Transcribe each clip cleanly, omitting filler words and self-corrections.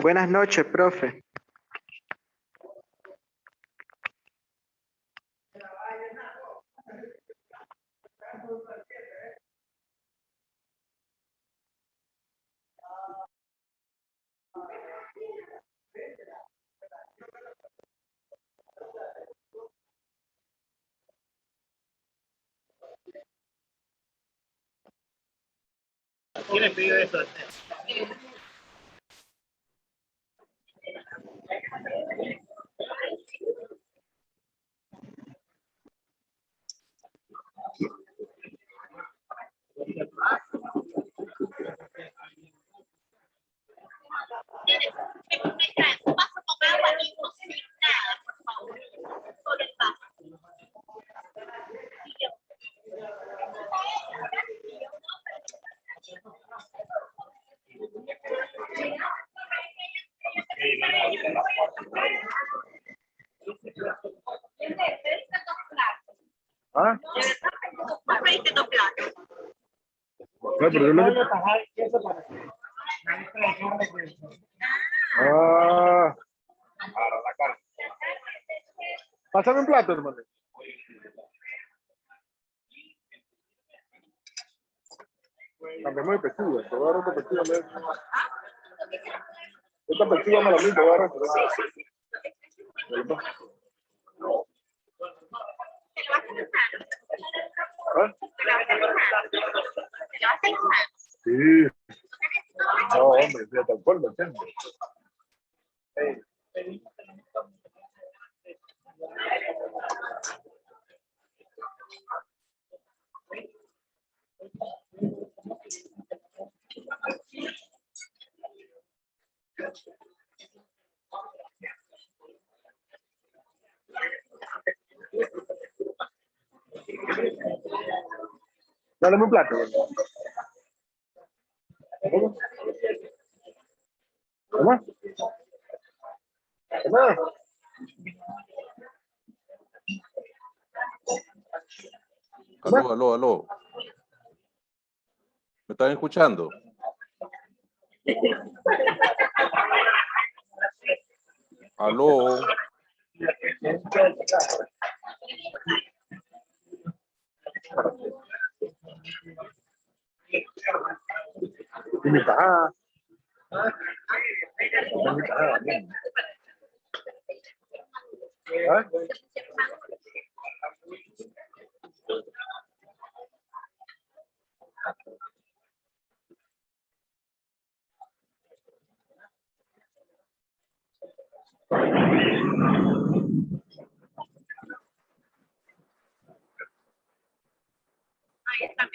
Buenas noches, profe. ¿Quién le pidió eso? ¿Ah? No pediste dos platos. No, pero yo lo que... Ah. Pásame un plato, hermano. Cambiamos de pechuga. Te voy a dar otra pechuga. Esta pechuga me la vi, te voy a dar otra. Sí. No, hombre, ya tal cual, ¿me entiendes? Dale un plato. ¿Cómo? ¿Cómo? ¿Cómo? Aló, aló, aló. ¿Me están escuchando? Aló. Ahí está.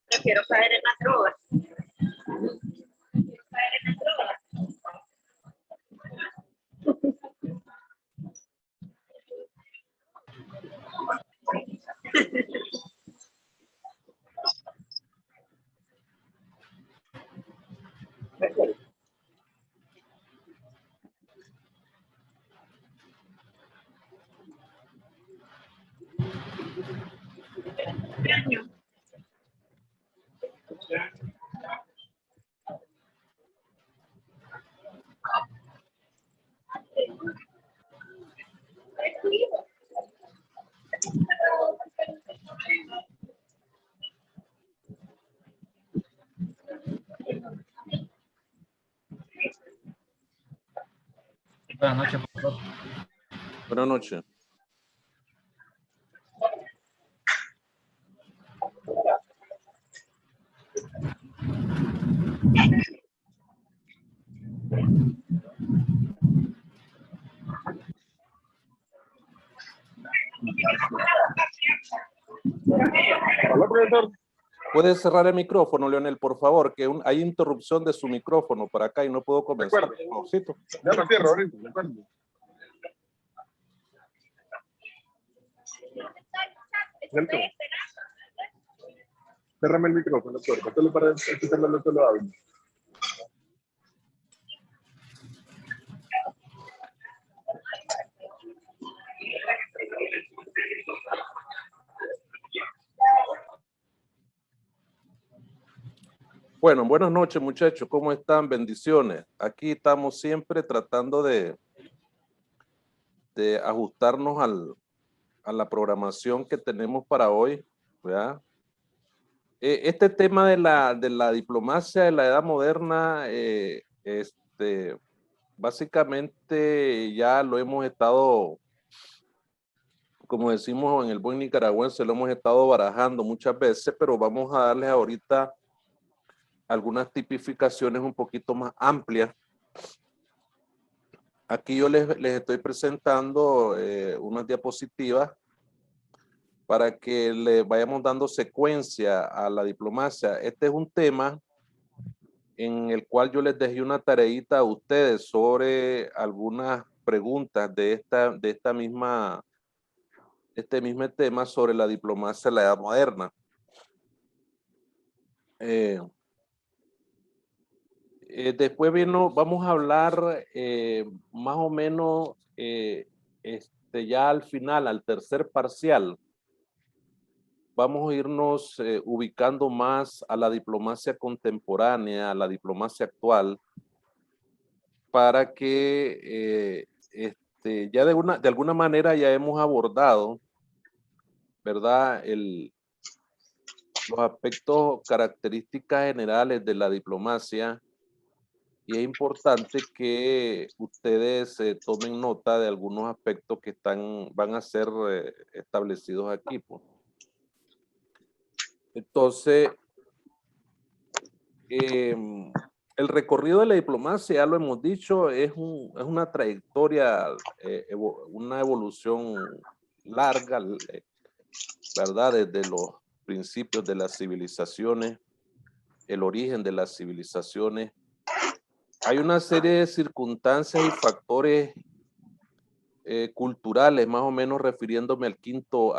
Prefiero caer en las drogas. Caer en las drogas. Buenas noches, profesor. Buenas noches. Hola, profesor. ¿Puede cerrar el micrófono, Leonel, por favor? Que hay interrupción de su micrófono para acá y no puedo comenzar. acuerdo. Favorcito. Ya lo cierro ahorita, ¿de acuerdo? Nelson, cérrame el micrófono, puerta, solo para quitarle lo que lo hablo. Bueno, buenas noches, muchachos. ¿Cómo están? Bendiciones. Aquí estamos siempre tratando de ajustarnos a la programación que tenemos para hoy, ¿verdad? Este tema de la diplomacia de la edad moderna, básicamente ya lo hemos estado, como decimos en el buen nicaragüense, lo hemos estado barajando muchas veces, pero vamos a darles ahorita algunas tipificaciones un poquito más amplias. Aquí yo les estoy presentando unas diapositivas para que le vayamos dando secuencia a la diplomacia. Este es un tema en el cual yo les dejé una tareita a ustedes sobre algunas preguntas de este mismo tema sobre la diplomacia de la edad moderna. Después vamos a hablar más o menos ya al final, al tercer parcial. Vamos a irnos ubicando más a la diplomacia contemporánea, a la diplomacia actual, para que ya de alguna manera ya hemos abordado, ¿verdad? Los aspectos, características generales de la diplomacia, y es importante que ustedes tomen nota de algunos aspectos que van a ser establecidos aquí, pues. Entonces, el recorrido de la diplomacia, ya lo hemos dicho, es una trayectoria, una evolución larga, ¿verdad? Desde los principios de las civilizaciones, el origen de las civilizaciones. Hay una serie de circunstancias y factores culturales, más o menos refiriéndome al quinto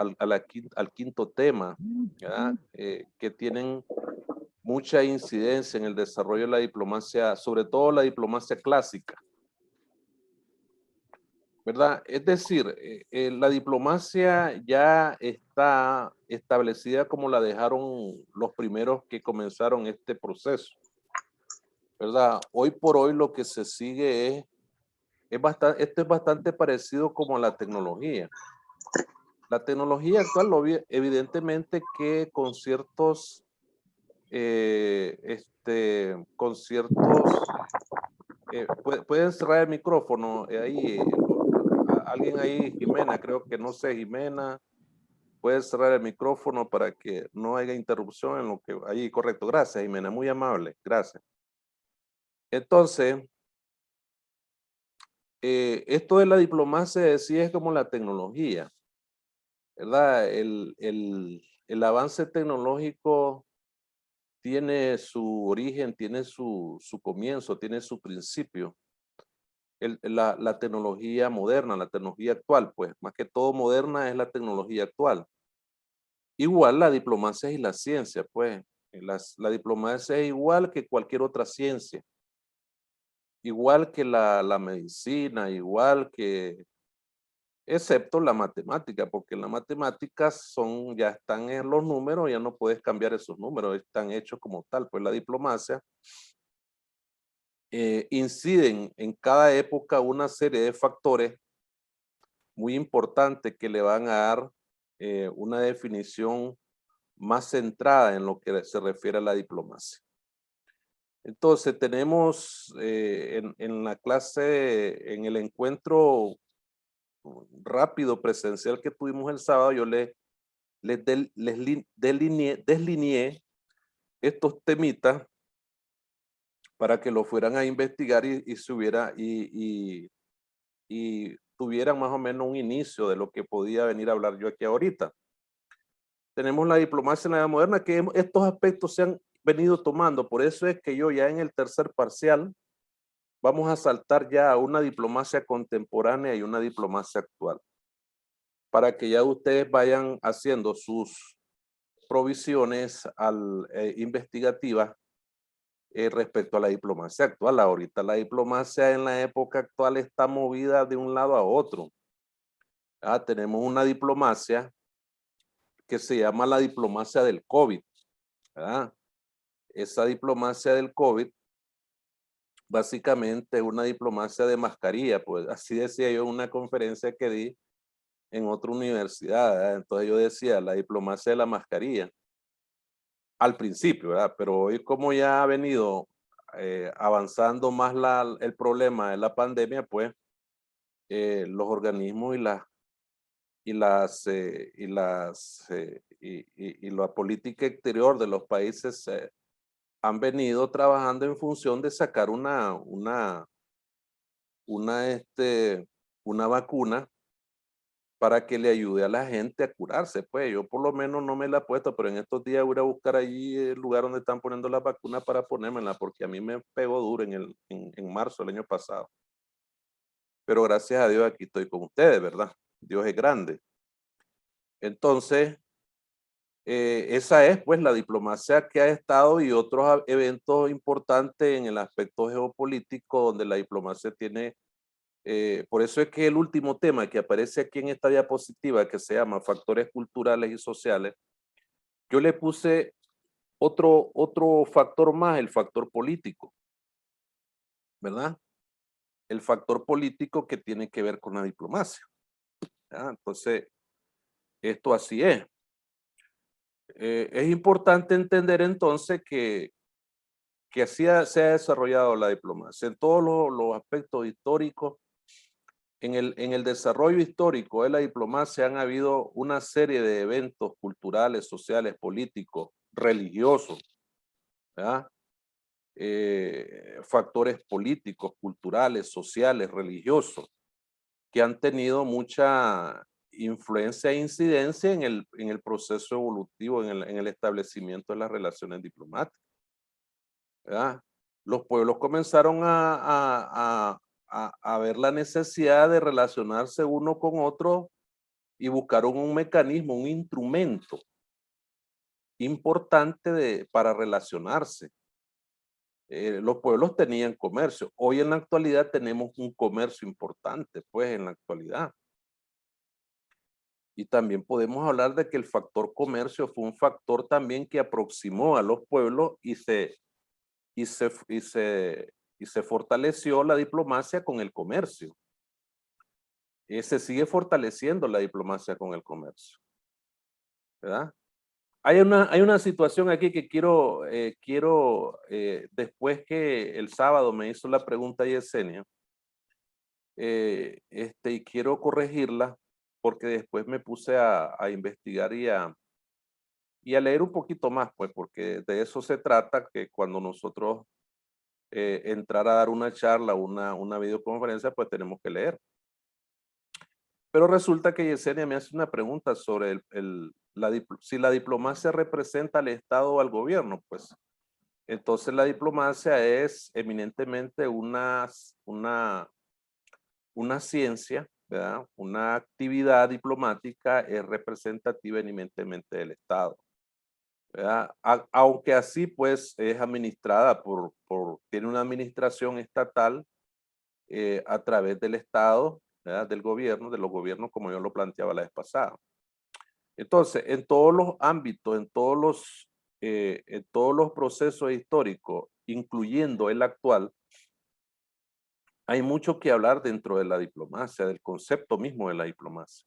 tema, ¿verdad? Que tienen mucha incidencia en el desarrollo de la diplomacia, sobre todo la diplomacia clásica, ¿verdad? Es decir, la diplomacia ya está establecida como la dejaron los primeros que comenzaron este proceso, ¿verdad? Hoy por hoy lo que se sigue esto es bastante parecido como a la tecnología. La tecnología actual, evidentemente que con ciertos, pueden cerrar el micrófono ahí, alguien ahí, Jimena, creo que no sé, Jimena, puede cerrar el micrófono para que no haya interrupción en lo que ahí, correcto, gracias Jimena, muy amable, gracias. Entonces, esto de la diplomacia decía es como la tecnología, ¿verdad? El avance tecnológico tiene su origen, tiene su comienzo, tiene su principio. La tecnología moderna, la tecnología actual, pues más que todo moderna es la tecnología actual. Igual la diplomacia y la ciencia, pues la diplomacia es igual que cualquier otra ciencia. Igual que la medicina, igual que excepto la matemática, porque en la matemática ya están en los números, ya no puedes cambiar esos números, están hechos como tal. Pues la diplomacia inciden en cada época una serie de factores muy importantes que le van a dar una definición más centrada en lo que se refiere a la diplomacia. Entonces tenemos en la clase, en el encuentro rápido presencial que tuvimos el sábado, yo les deslineé estos temitas para que lo fueran a investigar y tuvieran más o menos un inicio de lo que podía venir a hablar yo aquí ahorita. Tenemos la diplomacia en la edad moderna, que estos aspectos se han venido tomando. Por eso es que yo ya en el tercer parcial vamos a saltar ya a una diplomacia contemporánea y una diplomacia actual, para que ya ustedes vayan haciendo sus provisiones investigativas respecto a la diplomacia actual. Ahorita la diplomacia en la época actual está movida de un lado a otro. Tenemos una diplomacia que se llama la diplomacia del COVID. ¿Verdad? Esa diplomacia del COVID básicamente es una diplomacia de mascarilla, pues así decía yo en una conferencia que di en otra universidad, ¿verdad? Entonces yo decía la diplomacia de la mascarilla al principio, ¿verdad? Pero hoy como ya ha venido avanzando más el problema de la pandemia, pues los organismos y la política exterior de los países han venido trabajando en función de sacar una vacuna para que le ayude a la gente a curarse. Pues yo por lo menos no me la he puesto, pero en estos días voy a buscar allí el lugar donde están poniendo la vacuna para ponérmela, porque a mí me pegó duro en marzo del año pasado. Pero gracias a Dios aquí estoy con ustedes, ¿verdad? Dios es grande. Entonces, esa es pues la diplomacia que ha estado y otros eventos importantes en el aspecto geopolítico donde la diplomacia tiene, por eso es que el último tema que aparece aquí en esta diapositiva que se llama factores culturales y sociales, yo le puse otro factor más, el factor político, ¿verdad? El factor político que tiene que ver con la diplomacia. ¿Verdad? Entonces, esto así es. Es importante entender entonces que así se ha desarrollado la diplomacia en todos los aspectos históricos. En el desarrollo histórico de la diplomacia han habido una serie de eventos culturales, sociales, políticos, religiosos, ¿verdad? Factores políticos, culturales, sociales, religiosos, que han tenido mucha influencia e incidencia en el proceso evolutivo, en el establecimiento de las relaciones diplomáticas. ¿Verdad? Los pueblos comenzaron a ver la necesidad de relacionarse uno con otro y buscaron un mecanismo, un instrumento importante para relacionarse. Los pueblos tenían comercio. Hoy en la actualidad tenemos un comercio importante, pues en la actualidad. Y también podemos hablar de que el factor comercio fue un factor también que aproximó a los pueblos y se fortaleció la diplomacia con el comercio. Se sigue fortaleciendo la diplomacia con el comercio, ¿verdad? Hay una situación aquí que quiero después que el sábado me hizo la pregunta Yesenia, y quiero corregirla porque después me puse a investigar y a leer un poquito más, pues, porque de eso se trata, que cuando nosotros entrar a dar una charla, una videoconferencia, pues tenemos que leer. Pero resulta que Yesenia me hace una pregunta sobre si la diplomacia representa al Estado o al gobierno, pues. Entonces la diplomacia es eminentemente una ciencia, ¿verdad? Una actividad diplomática es representativa eminentemente del Estado, ¿verdad? Aunque así pues es administrada tiene una administración estatal a través del Estado ¿verdad? Del gobierno, de los gobiernos, como yo lo planteaba la vez pasada. Entonces, en todos los ámbitos, en todos los procesos históricos, incluyendo el actual, hay mucho que hablar dentro de la diplomacia, del concepto mismo de la diplomacia.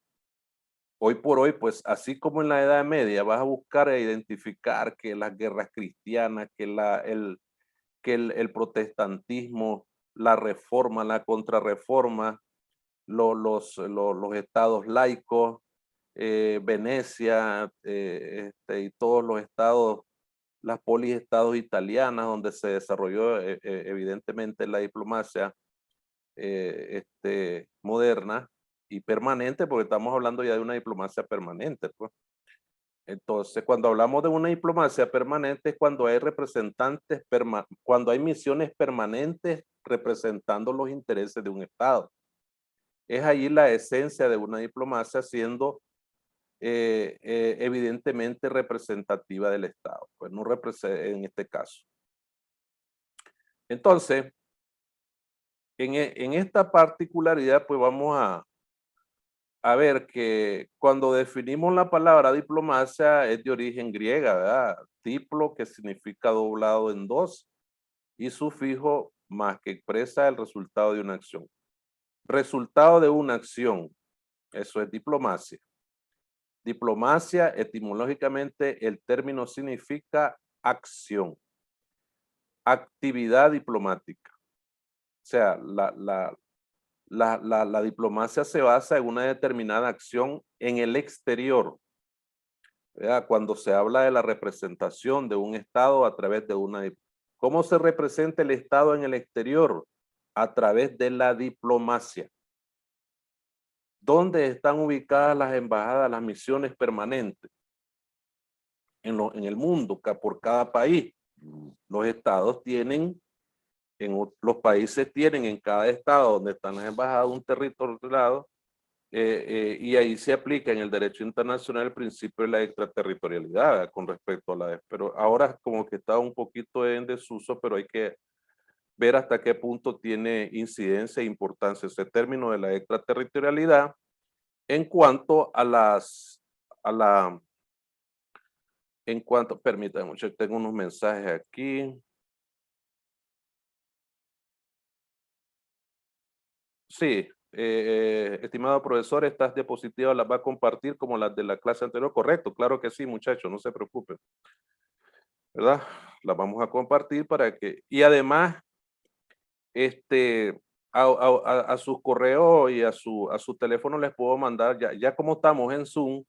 Hoy por hoy, pues así como en la Edad Media, vas a buscar e identificar que las guerras cristianas, que el protestantismo, la reforma, la contrarreforma, los estados laicos, Venecia, y todos los estados, las poliestados italianas, donde se desarrolló evidentemente la diplomacia moderna y permanente, porque estamos hablando ya de una diplomacia permanente, pues. Entonces, cuando hablamos de una diplomacia permanente es cuando hay representantes, cuando hay misiones permanentes representando los intereses de un Estado. Es ahí la esencia de una diplomacia, siendo evidentemente representativa del Estado, pues no en este caso. Entonces, en esta particularidad, pues vamos a ver que cuando definimos la palabra diplomacia es de origen griega, ¿verdad? Diplo, que significa doblado en dos, y sufijo más, que expresa el resultado de una acción. Resultado de una acción, eso es diplomacia. Diplomacia, etimológicamente, el término significa acción, actividad diplomática. O sea, la diplomacia se basa en una determinada acción en el exterior, ¿verdad? Cuando se habla de la representación de un Estado a través de una... ¿Cómo se representa el Estado en el exterior? A través de la diplomacia. ¿Dónde están ubicadas las embajadas, las misiones permanentes? En el mundo, por cada país. Los estados tienen, los países tienen en cada estado donde están las embajadas un territorio, y ahí se aplica en el derecho internacional el principio de la extraterritorialidad, ¿verdad? Con respecto a la... Pero ahora como que está un poquito en desuso, pero hay que ver hasta qué punto tiene incidencia e importancia ese término de la extraterritorialidad en cuanto a permítanme mucho, tengo unos mensajes aquí. Sí, estimado profesor, estas diapositivas las va a compartir como las de la clase anterior, correcto, claro que sí, muchachos, no se preocupen, ¿verdad? Las vamos a compartir para que, y además, a sus correos y a su teléfono les puedo mandar, ya como estamos en Zoom,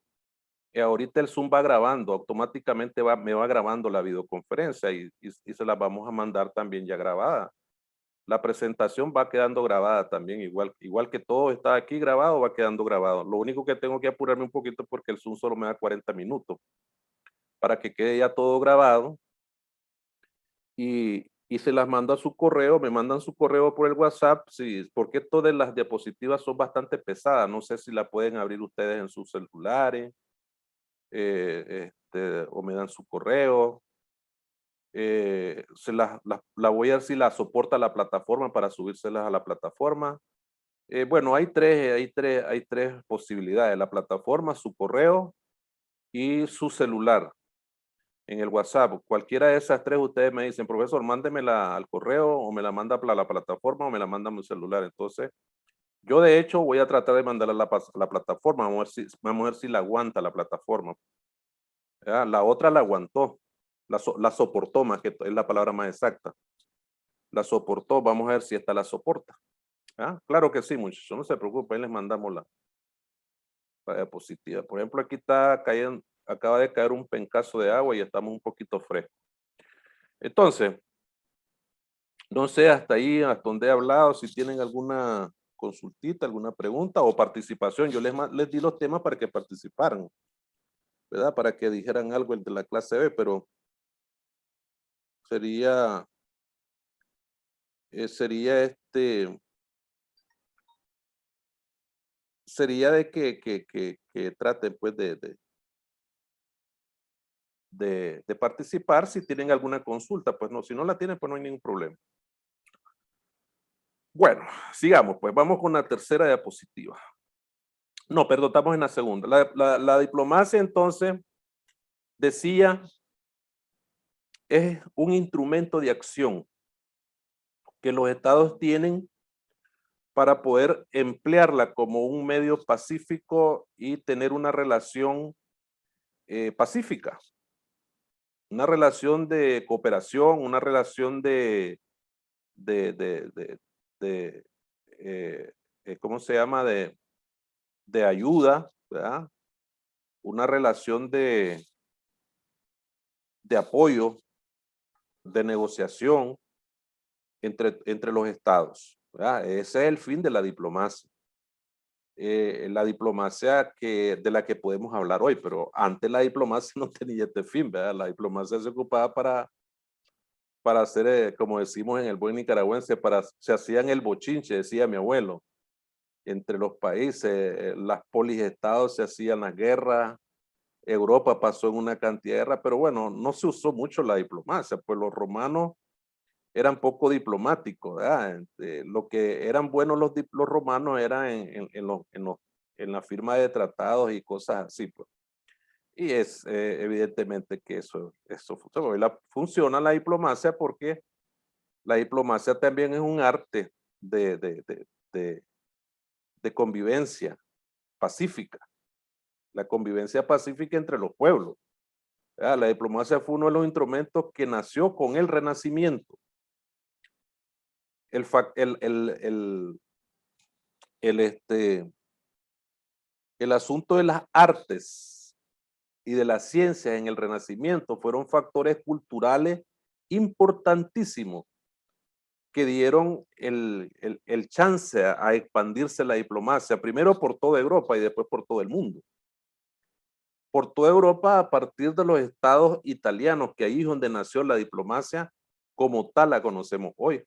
ahorita el Zoom va grabando, automáticamente me va grabando la videoconferencia y se las vamos a mandar también ya grabada. La presentación va quedando grabada también, igual que todo está aquí grabado, va quedando grabado. Lo único que tengo que apurarme un poquito porque el Zoom solo me da 40 minutos para que quede ya todo grabado y se las mando a su correo, me mandan su correo por el WhatsApp, sí, porque todas las diapositivas son bastante pesadas, no sé si la pueden abrir ustedes en sus celulares, o me dan su correo. La voy a ver si la soporta la plataforma para subírselas a la plataforma. Bueno, hay tres posibilidades: la plataforma, su correo y su celular en el WhatsApp. Cualquiera de esas tres, ustedes me dicen, profesor, mándemela al correo o me la manda a la plataforma o me la manda a mi celular. Entonces, yo de hecho voy a tratar de mandarla a la plataforma. Vamos a ver si la aguanta la plataforma. ¿Ya? La otra la aguantó, la soportó, más que es la palabra más exacta. La soportó, vamos a ver si esta la soporta. ¿Ah? Claro que sí, muchachos, no se preocupen, ahí les mandamos la diapositiva. Por ejemplo, aquí está cayendo, acaba de caer un pencazo de agua y estamos un poquito frescos. Entonces, no sé hasta ahí, hasta donde he hablado, si tienen alguna consultita, alguna pregunta o participación. Yo les di los temas para que participaran, ¿verdad? Para que dijeran algo el de la clase B, pero sería sería de que traten pues de participar si tienen alguna consulta, pues no, si no la tienen, pues no hay ningún problema. Bueno, sigamos, pues vamos con la tercera diapositiva. No, perdón, estamos en la segunda. La diplomacia, entonces, decía, es un instrumento de acción que los estados tienen para poder emplearla como un medio pacífico y tener una relación pacífica, una relación de cooperación, una relación de, de, de, de, ¿cómo se llama? De ayuda, ¿verdad? Una relación de apoyo, de negociación entre los estados, ¿verdad? Ese es el fin de la diplomacia. La diplomacia de la que podemos hablar hoy, pero antes la diplomacia no tenía este fin, ¿verdad? La diplomacia se ocupaba para hacer, como decimos en el buen nicaragüense, se hacían el bochinche, decía mi abuelo, entre los países, las polisestados se hacían las guerras, Europa pasó en una cantidad de guerras, pero bueno, no se usó mucho la diplomacia, pues los romanos eran poco diplomáticos, ¿verdad? Lo que eran buenos los romanos eran en la firma de tratados y cosas así, pues. Y es evidentemente que eso funciona la diplomacia porque la diplomacia también es un arte de, de, de, de, de convivencia pacífica, la convivencia pacífica entre los pueblos, ¿verdad? La diplomacia fue uno de los instrumentos que nació con el Renacimiento. El, el asunto de las artes y de las ciencias en el Renacimiento fueron factores culturales importantísimos que dieron el chance a expandirse la diplomacia, primero por toda Europa y después por todo el mundo. Por toda Europa a partir de los estados italianos, que ahí es donde nació la diplomacia como tal la conocemos hoy.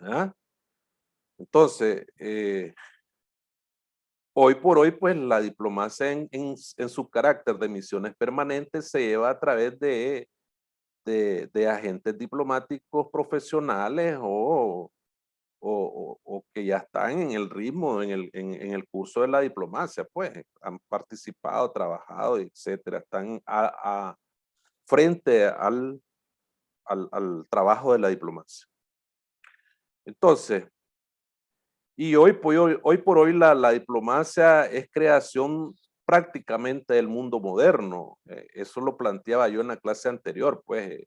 ¿Ah? Entonces, hoy por hoy, pues la diplomacia en su carácter de misiones permanentes se lleva a través de agentes diplomáticos profesionales o que ya están en el ritmo, en el curso de la diplomacia, pues han participado, trabajado, etcétera, están frente al trabajo de la diplomacia. Entonces, y hoy por hoy la diplomacia es creación prácticamente del mundo moderno. Eso lo planteaba yo en la clase anterior, pues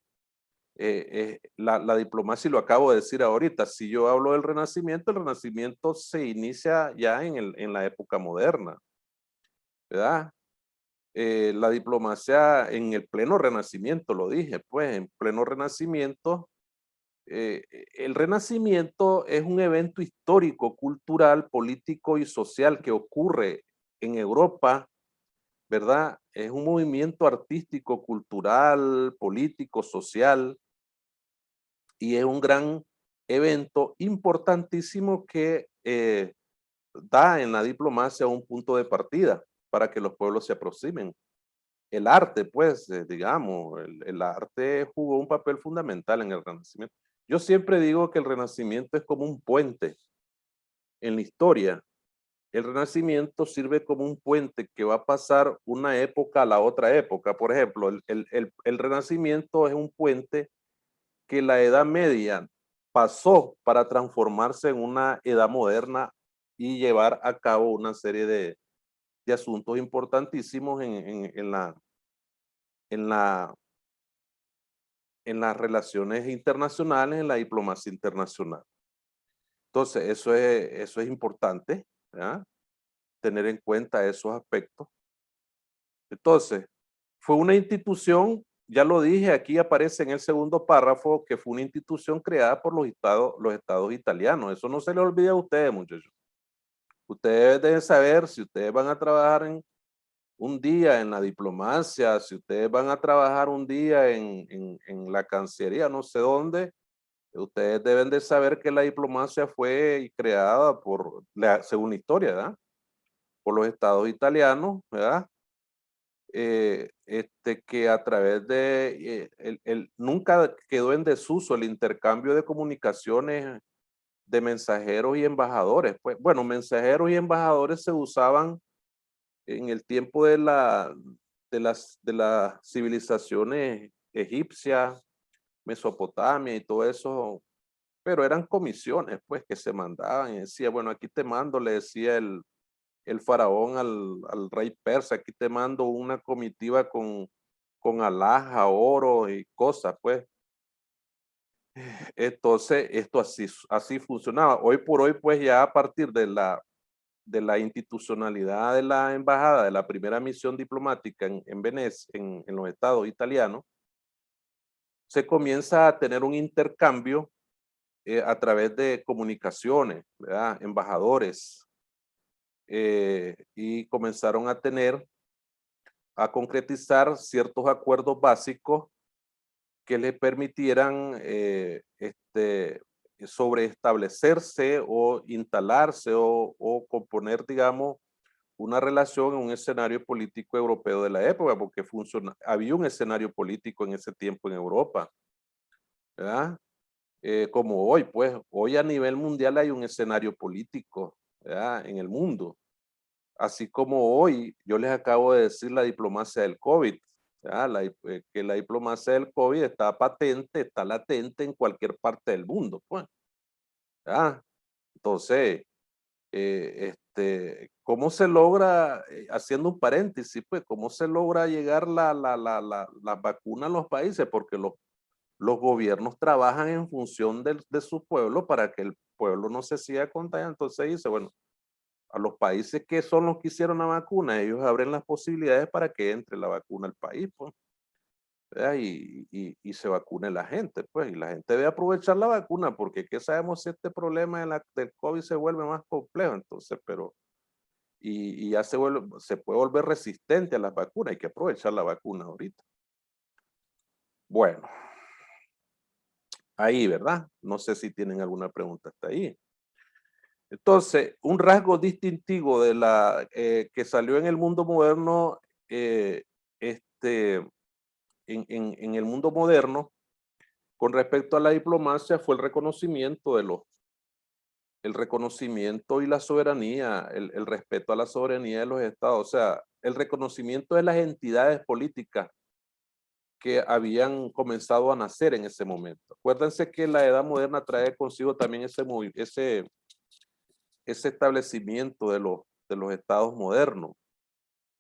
la diplomacia, y lo acabo de decir ahorita, si yo hablo del Renacimiento, el Renacimiento se inicia ya en la época moderna, ¿verdad? La diplomacia en el pleno Renacimiento, lo dije, pues en pleno Renacimiento. El Renacimiento es un evento histórico, cultural, político y social que ocurre en Europa, ¿verdad? Es un movimiento artístico, cultural, político, social, y es un gran evento importantísimo que da en la diplomacia un punto de partida para que los pueblos se aproximen. El arte, pues, digamos, el arte jugó un papel fundamental en el Renacimiento. Yo siempre digo que el Renacimiento es como un puente en la historia. El Renacimiento sirve como un puente que va a pasar una época a la otra época. Por ejemplo, el Renacimiento es un puente que la Edad Media pasó para transformarse en una edad moderna y llevar a cabo una serie de asuntos importantísimos en las relaciones internacionales, en la diplomacia internacional. Entonces, eso es importante, ¿verdad? Tener en cuenta esos aspectos. Entonces, fue una institución, ya lo dije, aquí aparece en el segundo párrafo, que fue una institución creada por los estados italianos. Eso no se le olvide a ustedes, muchachos. Ustedes deben saber si ustedes van a trabajar un día en la diplomacia, si ustedes van a trabajar un día en la Cancillería, no sé dónde, ustedes deben de saber que la diplomacia fue creada según la historia, ¿verdad? Por los estados italianos, ¿verdad? Que a través de, nunca quedó en desuso el intercambio de comunicaciones de mensajeros y embajadores. Pues, bueno, mensajeros y embajadores se usaban en el tiempo de las civilizaciones egipcias, Mesopotamia y todo eso, pero eran comisiones, pues, que se mandaban y decía, bueno, aquí te mando, le decía el faraón al rey persa, aquí te mando una comitiva con alhaja, oro y cosas, pues. Entonces, esto así funcionaba. Hoy por hoy, pues ya a partir de la institucionalidad de la embajada, de la primera misión diplomática en Venecia, en los estados italianos, se comienza a tener un intercambio a través de comunicaciones, ¿verdad? Embajadores, y comenzaron a concretizar ciertos acuerdos básicos que les permitieran sobreestablecerse o instalarse o componer, digamos, una relación en un escenario político europeo de la época, porque había un escenario político en ese tiempo en Europa, ¿verdad? Como hoy, pues, hoy a nivel mundial hay un escenario político, ¿verdad? En el mundo. Así como hoy, yo les acabo de decir la diplomacia del COVID, ¿verdad? Que la diplomacia del COVID está patente, está latente en cualquier parte del mundo, pues, ¿verdad? Entonces, ¿cómo se logra, haciendo un paréntesis, pues, cómo se logra llegar la vacuna a los países? Porque los gobiernos trabajan en función de su pueblo para que el pueblo no se siga contagiando. Entonces dice, bueno, a los países que son los que hicieron la vacuna, ellos abren las posibilidades para que entre la vacuna al país, pues, ¿verdad? Y se vacune la gente, pues, y la gente debe aprovechar la vacuna, porque ¿qué sabemos si este problema del COVID se vuelve más complejo? Entonces, pero, y ya se puede volver resistente a las vacunas, hay que aprovechar la vacuna ahorita. Bueno, ahí, ¿verdad? No sé si tienen alguna pregunta hasta ahí. Entonces, un rasgo distintivo de que salió en el mundo moderno, en el mundo moderno, con respecto a la diplomacia, fue el reconocimiento el reconocimiento y la soberanía, el respeto a la soberanía de los estados, o sea, el reconocimiento de las entidades políticas que habían comenzado a nacer en ese momento. Acuérdense que la edad moderna trae consigo también ese establecimiento de los estados modernos,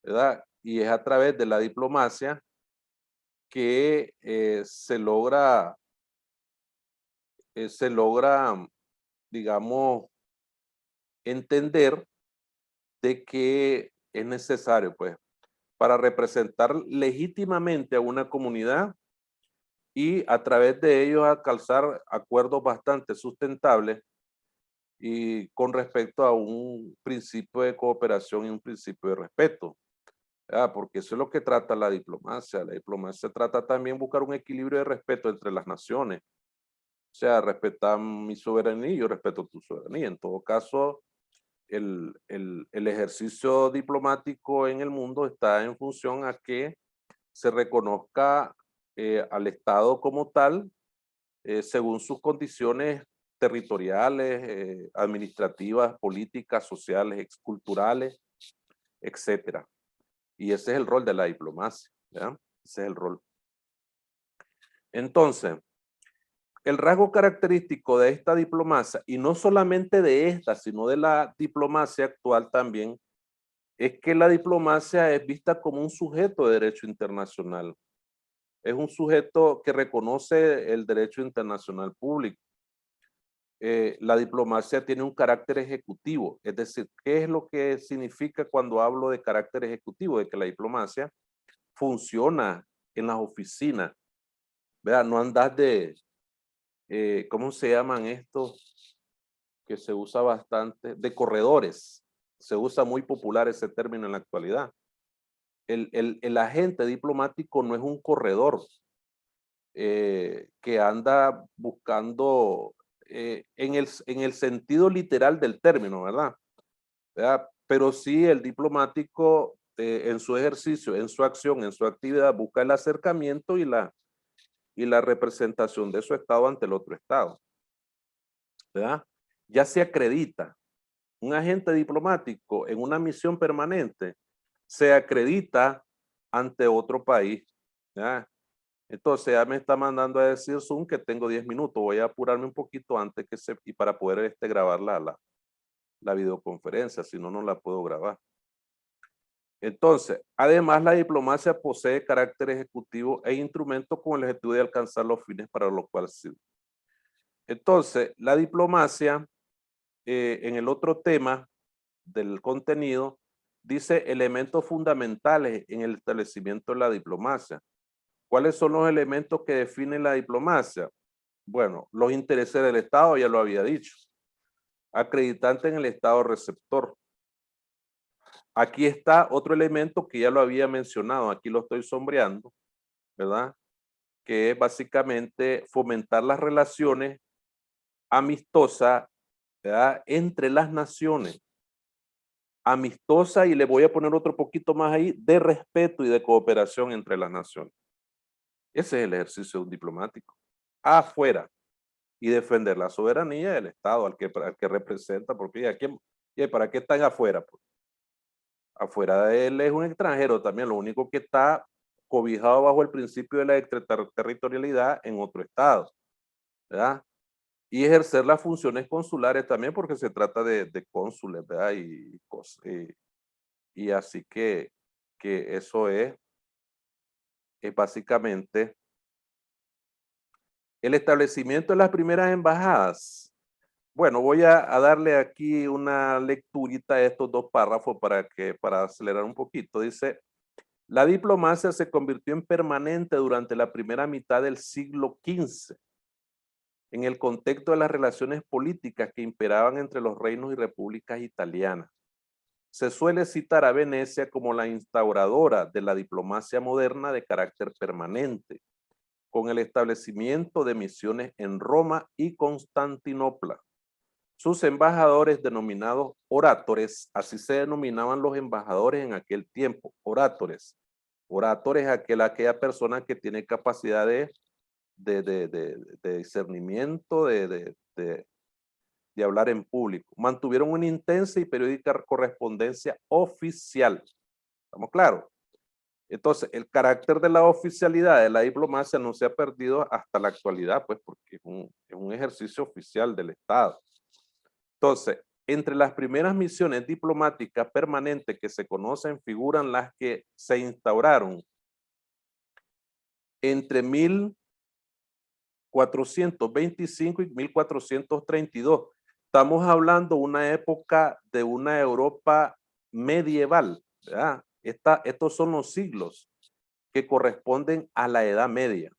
¿verdad? Y es a través de la diplomacia que se logra, digamos, entender de que es necesario, pues, para representar legítimamente a una comunidad y a través de ellos alcanzar acuerdos bastante sustentables y con respecto a un principio de cooperación y un principio de respeto. Porque eso es lo que trata la diplomacia. La diplomacia trata también buscar un equilibrio de respeto entre las naciones. O sea, respetar mi soberanía y yo respeto tu soberanía. En todo caso, el ejercicio diplomático en el mundo está en función a que se reconozca al Estado como tal, según sus condiciones territoriales, administrativas, políticas, sociales, culturales, etcétera. Y ese es el rol de la diplomacia, ¿ya? Ese es el rol. Entonces, el rasgo característico de esta diplomacia, y no solamente de esta, sino de la diplomacia actual también, es que la diplomacia es vista como un sujeto de derecho internacional. Es un sujeto que reconoce el derecho internacional público. La diplomacia tiene un carácter ejecutivo, es decir, ¿qué es lo que significa cuando hablo de carácter ejecutivo? De que la diplomacia funciona en las oficinas, ¿verdad? No andas ¿cómo se llaman estos? Que se usa bastante, de corredores. Se usa muy popular ese término en la actualidad. El agente diplomático no es un corredor que anda buscando en el sentido literal del término, ¿verdad? Pero sí el diplomático en su ejercicio, en su acción, en su actividad, busca el acercamiento y la representación de su estado ante el otro estado, ¿verdad? ya se acredita. Un agente diplomático en una misión permanente se acredita ante otro país. ¿Ya? Entonces ya me está mandando a decir Zoom que tengo 10 minutos. Voy a apurarme un poquito antes y para poder grabar la videoconferencia, si no, no la puedo grabar. Entonces, además la diplomacia posee carácter ejecutivo e instrumento con el objetivo de alcanzar los fines para los cuales sirve. Entonces, la diplomacia, en el otro tema del contenido, dice elementos fundamentales en el establecimiento de la diplomacia. ¿Cuáles son los elementos que definen la diplomacia? Bueno, los intereses del Estado, ya lo había dicho. Acreditante en el Estado receptor. Aquí está otro elemento que ya lo había mencionado, aquí lo estoy sombreando, ¿verdad? Que es básicamente fomentar las relaciones amistosas, ¿verdad? Entre las naciones. Amistosa, y le voy a poner otro poquito más ahí, de respeto y de cooperación entre las naciones. Ese es el ejercicio de un diplomático. Afuera. Y defender la soberanía del Estado al que representa, porque ¿para qué están afuera? Pues, afuera de él es un extranjero también, lo único que está cobijado bajo el principio de la extraterritorialidad en otro Estado, ¿verdad? Y ejercer las funciones consulares también, porque se trata de cónsules, ¿verdad? Y así que eso es básicamente el establecimiento de las primeras embajadas. Bueno, voy a darle aquí una lecturita a estos dos párrafos para acelerar un poquito. Dice, la diplomacia se convirtió en permanente durante la primera mitad del siglo XV, en el contexto de las relaciones políticas que imperaban entre los reinos y repúblicas italianas. Se suele citar a Venecia como la instauradora de la diplomacia moderna de carácter permanente, con el establecimiento de misiones en Roma y Constantinopla. Sus embajadores, denominados orátores, así se denominaban los embajadores en aquel tiempo, orátores. Orátores, aquella persona que tiene capacidad de discernimiento, de hablar en público. Mantuvieron una intensa y periódica correspondencia oficial. ¿Estamos claros? Entonces, el carácter de la oficialidad de la diplomacia no se ha perdido hasta la actualidad, pues porque es un ejercicio oficial del Estado. Entonces, entre las primeras misiones diplomáticas permanentes que se conocen figuran las que se instauraron entre 1425 y 1432. Estamos hablando de una época de una Europa medieval, ¿verdad? Estos son los siglos que corresponden a la Edad Media.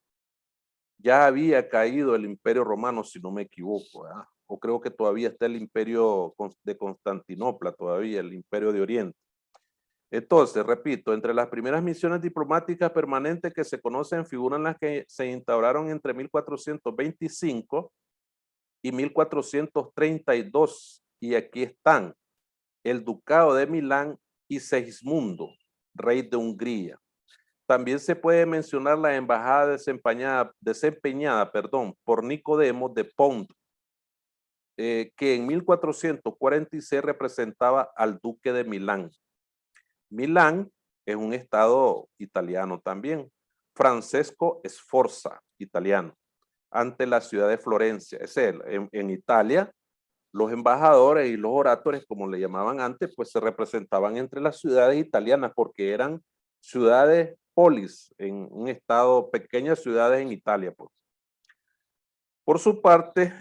Ya había caído el Imperio Romano, si no me equivoco, ¿verdad? O creo que todavía está el Imperio de Constantinopla, todavía el Imperio de Oriente. Entonces, repito, entre las primeras misiones diplomáticas permanentes que se conocen figuran las que se instauraron entre 1425 y 1432. Y aquí están el Ducado de Milán y Segismundo, rey de Hungría. También se puede mencionar la embajada desempeñada por Nicodemo de Pont, que en 1446 representaba al duque de Milán. Milán es un estado italiano también. Francesco Sforza, italiano, ante la ciudad de Florencia. Es él. En Italia, los embajadores y los orátores, como le llamaban antes, pues se representaban entre las ciudades italianas porque eran ciudades polis, en un estado, pequeñas ciudades en Italia. Pues. Por su parte,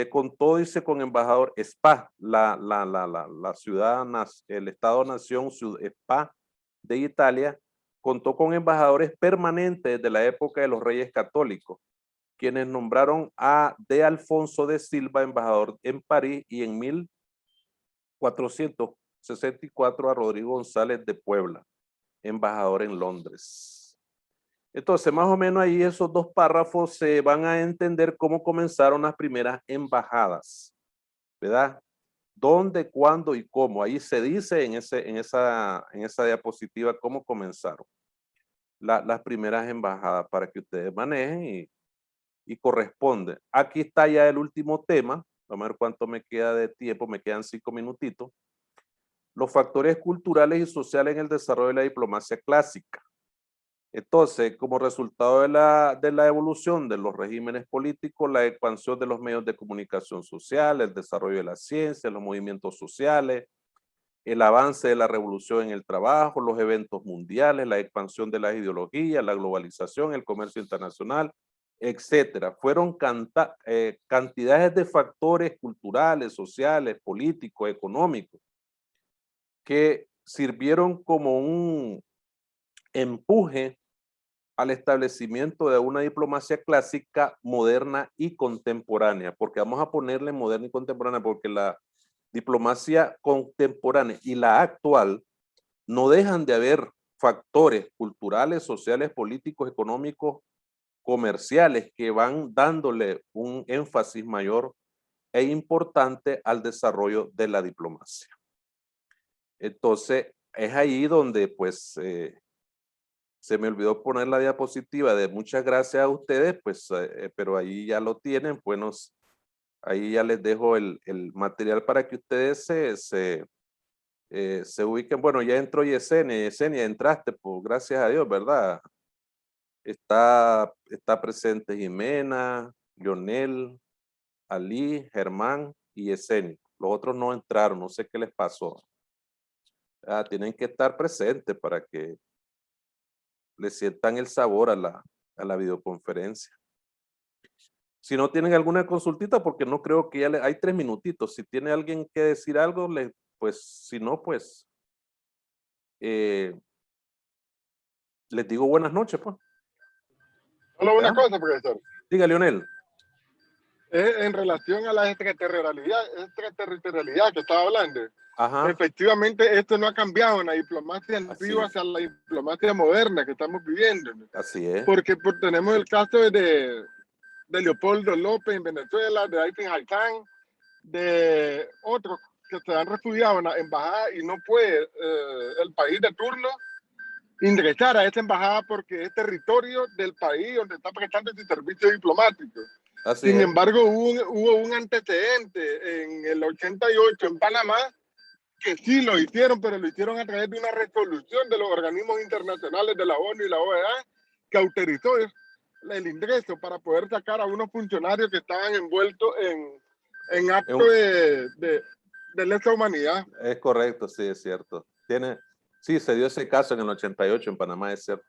contó, dice, con embajador Spa, la ciudad, el estado-nación Spa de Italia, contó con embajadores permanentes de la época de los reyes católicos, quienes nombraron de Alfonso de Silva embajador en París y en 1464 a Rodrigo González de Puebla, embajador en Londres. Entonces, más o menos ahí esos dos párrafos se van a entender cómo comenzaron las primeras embajadas, ¿verdad? ¿Dónde, cuándo y cómo? Ahí se dice en esa diapositiva cómo comenzaron las primeras embajadas para que ustedes manejen y corresponde. Aquí está ya el último tema, Vamos a ver cuánto me queda de tiempo, me quedan 5 minutitos. Los factores culturales y sociales en el desarrollo de la diplomacia clásica. Entonces, como resultado de la evolución de los regímenes políticos, la expansión de los medios de comunicación social, el desarrollo de la ciencia, los movimientos sociales, el avance de la revolución en el trabajo, los eventos mundiales, la expansión de las ideologías, la globalización, el comercio internacional, etcétera. Fueron cantidades de factores culturales, sociales, políticos, económicos, que sirvieron como un empuje al establecimiento de una diplomacia clásica, moderna y contemporánea, porque vamos a ponerle moderna y contemporánea, porque la diplomacia contemporánea y la actual no dejan de haber factores culturales, sociales, políticos, económicos, comerciales que van dándole un énfasis mayor e importante al desarrollo de la diplomacia. Entonces, es ahí donde pues se me olvidó poner la diapositiva de muchas gracias a ustedes, pues, pero ahí ya lo tienen, pues ahí ya les dejo el material para que ustedes se ubiquen. Bueno, ya entró Yesenia. Yesenia, entraste, pues gracias a Dios, ¿verdad? Está presente Jimena, Lionel, Ali, Germán y Yesenia. Los otros no entraron, no sé qué les pasó. Tienen que estar presentes para que le sientan el sabor a la videoconferencia. Si no tienen alguna consultita, porque no creo que ya hay 3 minutitos. Si tiene alguien que decir algo, pues si no, pues les digo buenas noches, pues. Solo una ¿Ya? cosa, profesor. Diga, Lionel. En relación a la extraterritorialidad que estaba hablando. Ajá. Efectivamente, esto no ha cambiado en la diplomacia antigua hacia la diplomacia moderna que estamos viviendo. Así es. Porque tenemos el caso de Leopoldo López en Venezuela, de Ayten Haitán, de otros que se han refugiado en la embajada y no puede el país de turno ingresar a esa embajada porque es territorio del país donde está prestando ese servicio diplomático. Así Sin es. embargo, hubo un antecedente en el 88 en Panamá que sí lo hicieron, pero lo hicieron a través de una resolución de los organismos internacionales de la ONU y la OEA que autorizó el ingreso para poder sacar a unos funcionarios que estaban envueltos en actos de lesa humanidad. Es correcto, sí, es cierto. Sí, se dio ese caso en el 88 en Panamá, es cierto.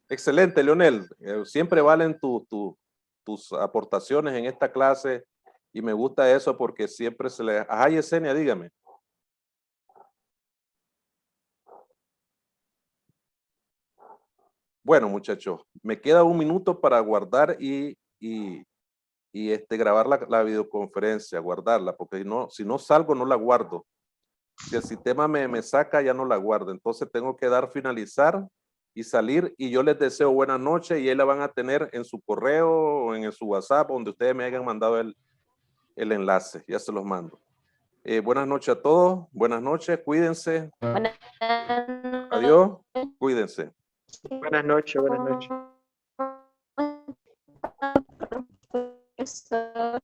Excelente, Leonel. Siempre valen tus aportaciones en esta clase y me gusta eso porque siempre se le... Ajá, Yesenia, dígame. Bueno, muchachos, me queda 1 minuto para guardar y grabar la videoconferencia, guardarla, porque si no salgo, no la guardo. Si el sistema me saca, ya no la guardo. Entonces tengo que dar finalizar y salir, y yo les deseo buenas noches y ahí la van a tener en su correo o en su WhatsApp, donde ustedes me hayan mandado el enlace. Ya se los mando. Buenas noches a todos. Buenas noches. Cuídense. Adiós. Cuídense. Buenas noches, buenas noches. Profesor.